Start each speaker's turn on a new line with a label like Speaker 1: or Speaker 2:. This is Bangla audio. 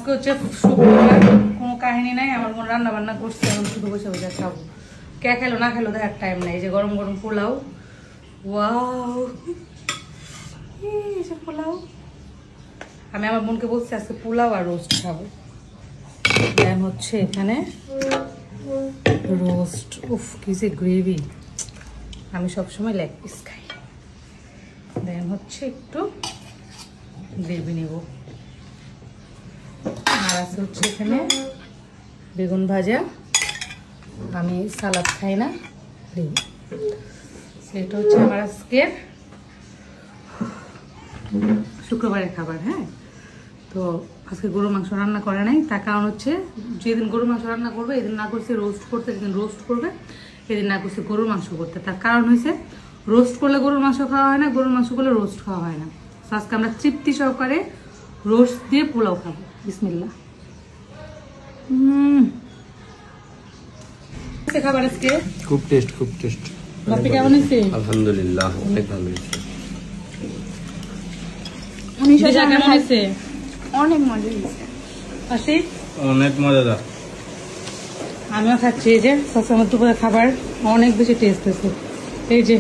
Speaker 1: আজকে হচ্ছে শুক্রবার, কোনো কাহিনী নাই, আমার কোনো রান্না বান্না করছি, এখন শুধু বসে বসে খাবো। কে খেলো না খেলো দেখার টাইম নাই। যে গরম গরম পোলাও, ওয়াও পোলাও। আমি আমার বোনকে বলছি আজকে পোলাও আর রোস্ট খাবো। দেন হচ্ছে এখানে রোস্ট, উফ কি যে গ্রেভি, আমি সবসময় লেগ পিস খাই। দেন হচ্ছে একটু গ্রেভি নেব। আর আছে হচ্ছে এখানে বেগুন ভাজা, আমি সালাদ খাই না, সেটা হচ্ছে আমার আজকের শুক্রবারের খাবার। হ্যাঁ, তো আজকে গরুর মাংস রান্না করে নাই, তার কারণ হচ্ছে যেদিন গরুর মাংস রান্না করবে এদিন না করছে রোস্ট করতে, যেদিন রোস্ট করবে এদিন না করছে গরুর মাংস করতে। তার কারণ হয়েছে রোস্ট করলে গরুর মাংস খাওয়া হয় না, গরুর মাংস করলে রোস্ট খাওয়া হয় না। আজকে আমরা তৃপ্তি সহকারে রোস্ট দিয়ে পোলাও খাবো। বিসমিল্লাহ। খাবার আজকে
Speaker 2: খুব টেস্ট, খুব টেস্ট।
Speaker 1: বাপি কেমন হয়েছে?
Speaker 2: আলহামদুলিল্লাহ, অনেক ভালো হয়েছে।
Speaker 1: কেমন হয়েছে?
Speaker 3: অনেক মজা হয়েছে।
Speaker 1: আসি
Speaker 2: অনেক মজাদার।
Speaker 1: আমিও খাচ্ছি। এই যে আমার দুপুরে খাবার অনেক বেশি টেস্ট হয়েছে। এই যে